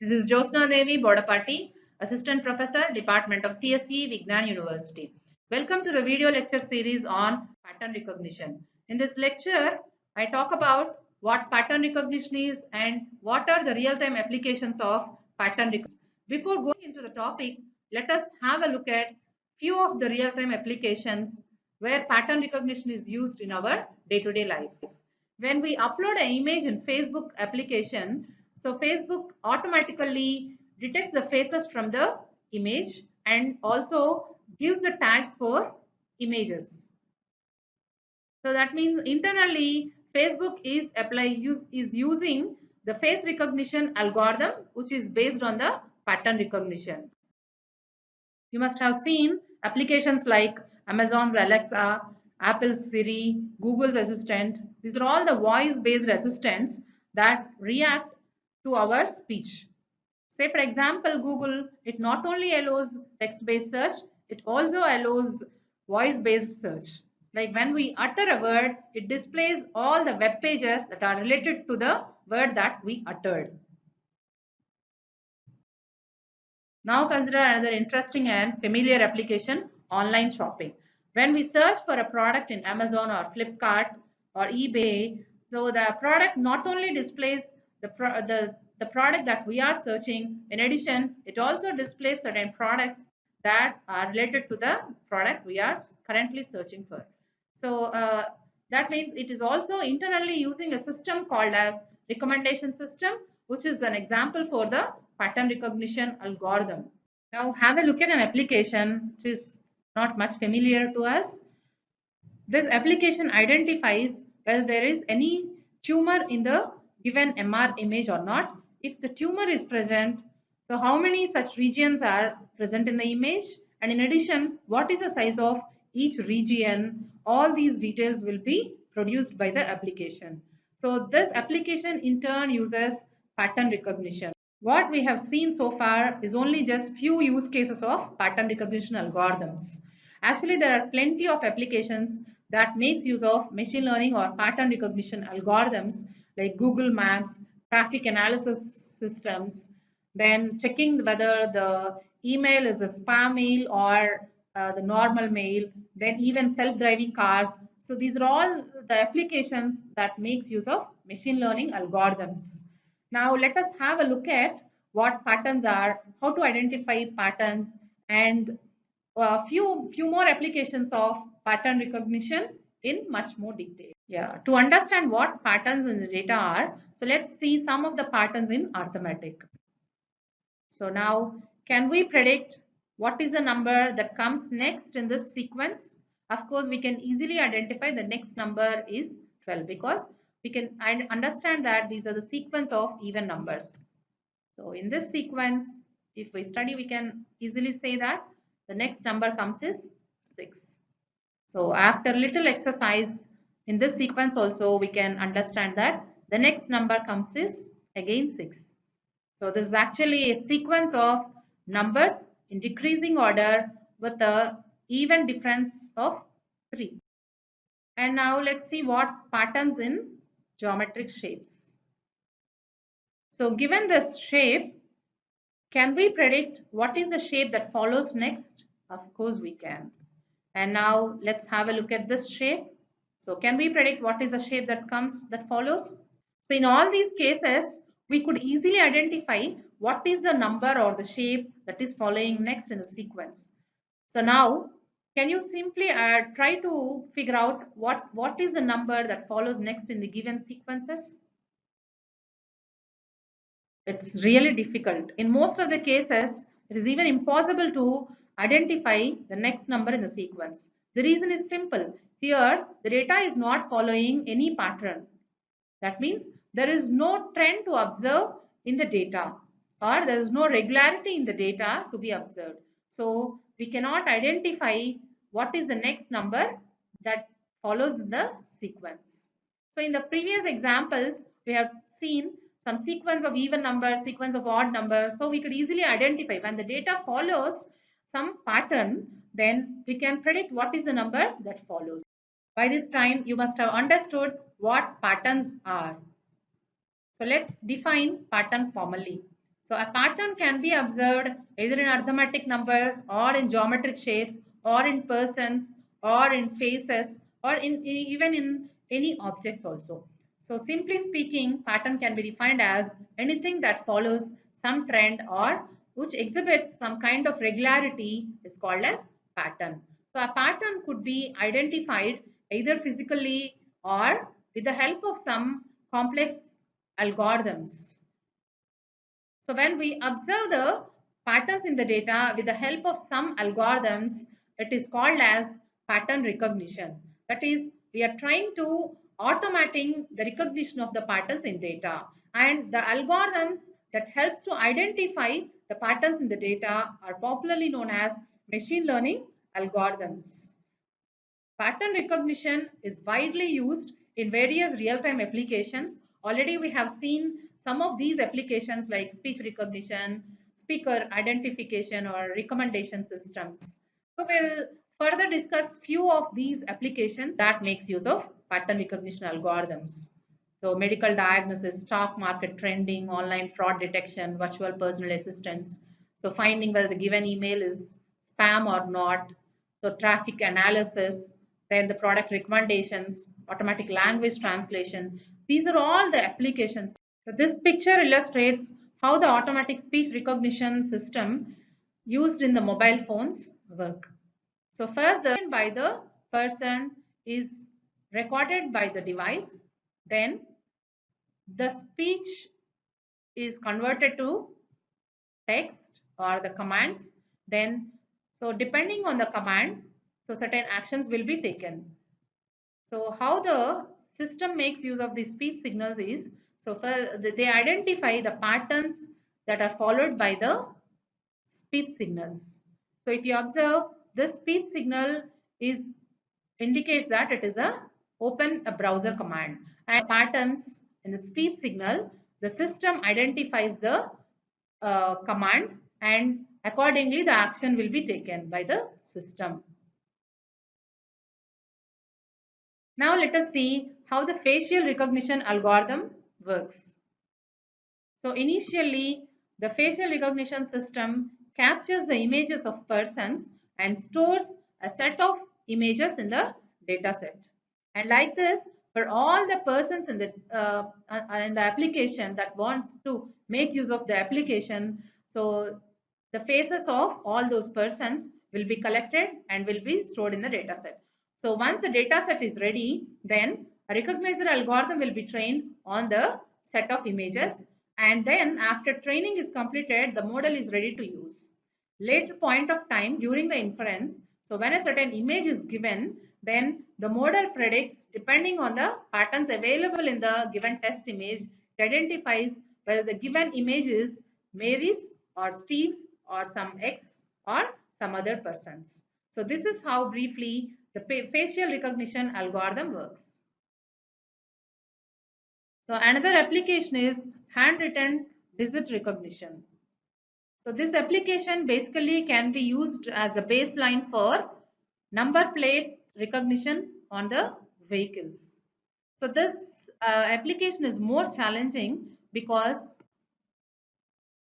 This is Josna Devi Bodapati, Assistant Professor, Department of CSE, Vignan University. Welcome to the video lecture series on pattern recognition. In this lecture, I talk about what pattern recognition is and what are the real-time applications of pattern recognition. Before going into the topic, let us have a look at few of the real-time applications where pattern recognition is used in our day-to-day life. When we upload an image in Facebook application, so Facebook automatically detects the faces from the image and also gives the tags for images. So that means internally Facebook is using the face recognition algorithm, which is based on the pattern recognition. You must have seen applications like Amazon's Alexa, Apple's Siri, Google's Assistant. These are all the voice-based assistants that react to our speech. Say for example, Google, it not only allows text-based search, it also allows voice-based search. Like when we utter a word, it displays all the web pages that are related to the word that we uttered. Now consider another interesting and familiar application, online shopping. When we search for a product in Amazon or Flipkart or eBay, so the product not only displays the product that we are searching, in addition, it also displays certain products that are related to the product we are currently searching for. So that means it is also internally using a system called as recommendation system, which is an example for the pattern recognition algorithm. Now have a look at an application which is not much familiar to us. This application identifies whether there is any tumor in the given MR image or not. If the tumor is present, so how many such regions are present in the image, and in addition, what is the size of each region? All these details will be produced by the application. So this application in turn uses pattern recognition. What we have seen so far is only just few use cases of pattern recognition algorithms. Actually, there are plenty of applications that makes use of machine learning or pattern recognition algorithms like Google Maps, traffic analysis systems, then checking whether the email is a spam mail or the normal mail, then even self-driving cars. So these are all the applications that makes use of machine learning algorithms. Now let us have a look at what patterns are, how to identify patterns, and a few more applications of pattern recognition in much more detail. Yeah, to understand what patterns in the data are, so let's see some of the patterns in arithmetic. So now, can we predict what is the number that comes next in this sequence? Of course, we can easily identify the next number is 12 because we can understand that these are the sequence of even numbers. So in this sequence, if we study, we can easily say that the next number comes is 6. So after little exercise in this sequence also, we can understand that the next number comes is again 6. So this is actually a sequence of numbers in decreasing order with a even difference of 3. And now let's see what patterns in geometric shapes. So given this shape, can we predict what is the shape that follows next? Of course we can. And now let's have a look at this shape. So can we predict what is the shape that follows? So in all these cases, we could easily identify what is the number or the shape that is following next in the sequence. So now, can you simply try to figure out what is the number that follows next in the given sequences? It's really difficult. In most of the cases, it is even impossible to identify the next number in the sequence. The reason is simple. Here, the data is not following any pattern. That means there is no trend to observe in the data, or there is no regularity in the data to be observed. So we cannot identify what is the next number that follows the sequence. So in the previous examples, we have seen some sequence of even numbers, sequence of odd numbers. So we could easily identify when the data follows some pattern, then we can predict what is the number that follows. By this time, you must have understood what patterns are. So let's define pattern formally. So a pattern can be observed either in arithmetic numbers or in geometric shapes or in persons or in faces or even in any objects also. So simply speaking, pattern can be defined as anything that follows some trend or which exhibits some kind of regularity is called as pattern. So a pattern could be identified either physically or with the help of some complex algorithms. So when we observe the patterns in the data with the help of some algorithms, it is called as pattern recognition. That is, we are trying to automating the recognition of the patterns in data. And the algorithms that helps to identify the patterns in the data are popularly known as machine learning algorithms. Pattern recognition is widely used in various real-time applications. Already we have seen some of these applications like speech recognition, speaker identification or recommendation systems. So we'll further discuss few of these applications that makes use of pattern recognition algorithms. So medical diagnosis, stock market trending, online fraud detection, virtual personal assistants. So finding whether the given email is spam or not. So traffic analysis, then the product recommendations, automatic language translation. These are all the applications. So this picture illustrates how the automatic speech recognition system used in the mobile phones work. So first the by the person is recorded by the device, then the speech is converted to text or the commands, then so depending on the command, so certain actions will be taken. So how the system makes use of the speech signals is, so they identify the patterns that are followed by the speech signals. So if you observe, this speech signal is indicates that it is a open a browser command, and patterns in the speech signal, the system identifies the command, and accordingly the action will be taken by the system. Now let us see how the facial recognition algorithm works. So initially, the facial recognition system captures the images of persons and stores a set of images in the data set. And like this, for all the persons in the application that wants to make use of the application, so the faces of all those persons will be collected and will be stored in the data set. So once the data set is ready, then a recognizer algorithm will be trained on the set of images, and then after training is completed, the model is ready to use. Later point of time during the inference, so when a certain image is given, then the model predicts depending on the patterns available in the given test image, it identifies whether the given image is Mary's or Steve's or some X or some other persons. So this is how briefly the facial recognition algorithm works. So another application is handwritten digit recognition. So this application basically can be used as a baseline for number plate recognition on the vehicles. So this application is more challenging because,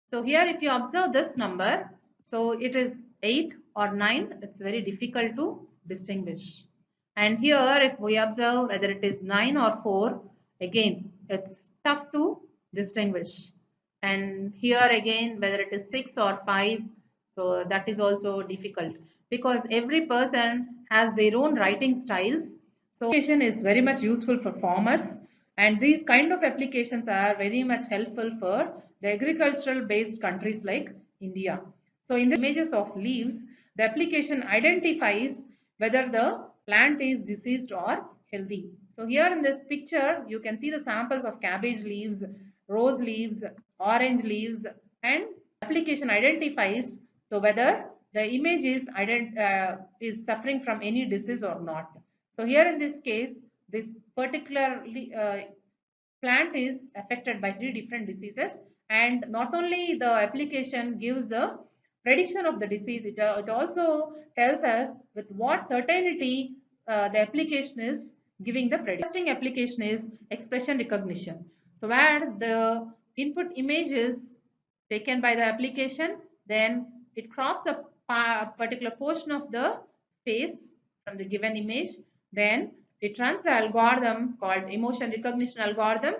so here if you observe this number, so it is 8 or 9, it's very difficult to distinguish. And here if we observe whether it is 9 or 4, again it's tough to distinguish. And here again whether it is 6 or 5, so that is also difficult because every person has their own writing styles. So application is very much useful for farmers, and these kind of applications are very much helpful for the agricultural based countries like India. So in the images of leaves, the application identifies whether the plant is diseased or healthy. So here in this picture, you can see the samples of cabbage leaves, rose leaves, orange leaves, and application identifies so whether the image is suffering from any disease or not. So here in this case, this particular plant is affected by 3 different diseases, and not only the application gives the prediction of the disease, it also tells us with what certainty the application is giving the prediction. Interesting application is expression recognition. So where the input image is taken by the application, then it crops the particular portion of the face from the given image, then it runs the algorithm called emotion recognition algorithm.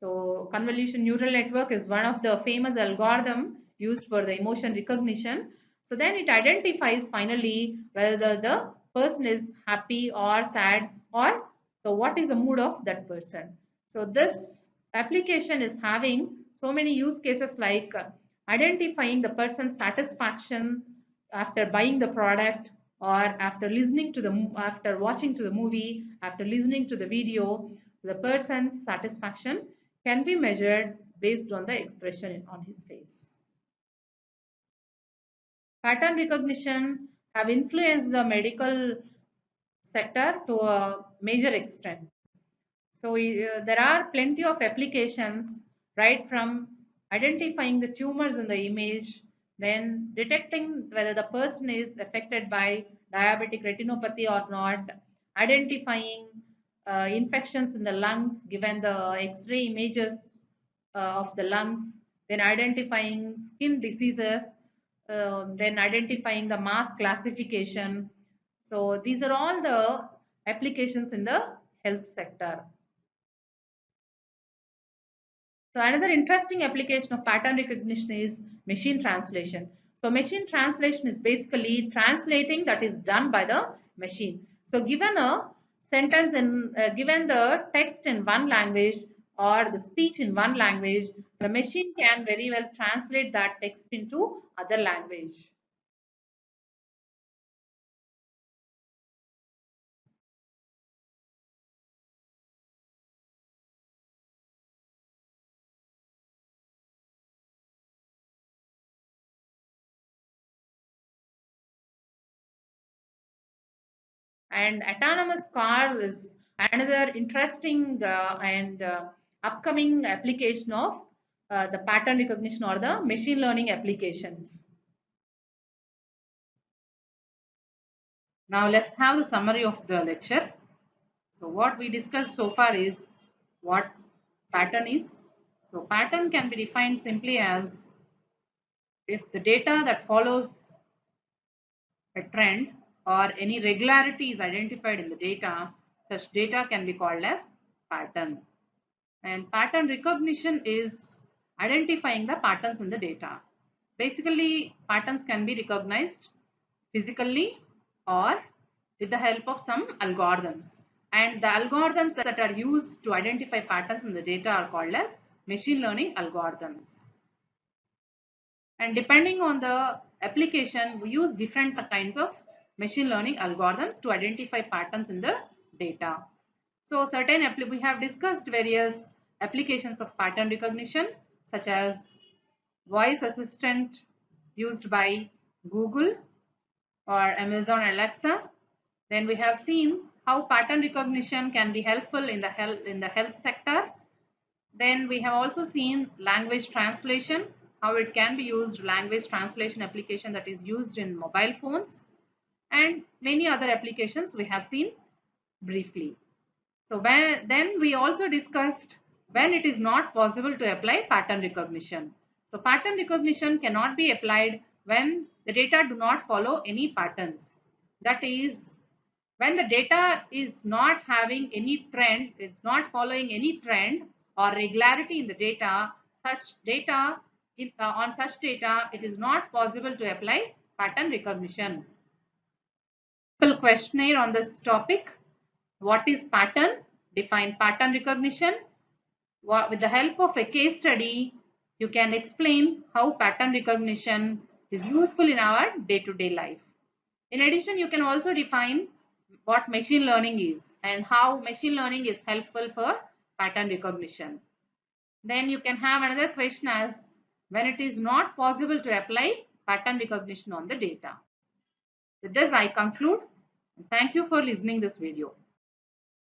So convolution neural network is one of the famous algorithm used for the emotion recognition. So then it identifies finally whether the person is happy or sad, or so what is the mood of that person. So this application is having so many use cases like identifying the person's satisfaction after buying the product, or after listening to after watching to the movie, after listening to the video. The person's satisfaction can be measured based on the expression on his face. Pattern recognition have influenced the medical sector to a major extent. So there are plenty of applications, right from identifying the tumors in the image, then detecting whether the person is affected by diabetic retinopathy or not, identifying infections in the lungs given the X-ray images of the lungs, then identifying skin diseases, then identifying the mass classification. So these are all the applications in the health sector. So another interesting application of pattern recognition is machine translation. So machine translation is basically translating that is done by the machine. So given a sentence in given the text in one language or the speech in one language, the machine can very well translate that text into other language. And autonomous cars is another interesting and upcoming application of the pattern recognition or the machine learning applications. Now let's have the summary of the lecture. So what we discussed so far is what pattern is. So pattern can be defined simply as if the data that follows a trend or any regularity is identified in the data, such data can be called as pattern. And pattern recognition is identifying the patterns in the data. Basically, patterns can be recognized physically or with the help of some algorithms. And the algorithms that are used to identify patterns in the data are called as machine learning algorithms. And depending on the application, we use different kinds of machine learning algorithms to identify patterns in the data. So we have discussed various applications of pattern recognition, such as voice assistant used by Google or Amazon Alexa. Then we have seen how pattern recognition can be helpful in the health sector. Then we have also seen language translation, how it can be used, language translation application that is used in mobile phones, and many other applications we have seen briefly. So then we also discussed when it is not possible to apply pattern recognition. So pattern recognition cannot be applied when the data do not follow any patterns. That is, when the data is not having any trend, is not following any trend or regularity in the data, on such data, it is not possible to apply pattern recognition. Questionnaire on this topic. What is pattern? Define pattern recognition. With the help of a case study, you can explain how pattern recognition is useful in our day-to-day life. In addition, you can also define what machine learning is and how machine learning is helpful for pattern recognition. Then you can have another question as when it is not possible to apply pattern recognition on the data. With this, I conclude. Thank you for listening this video.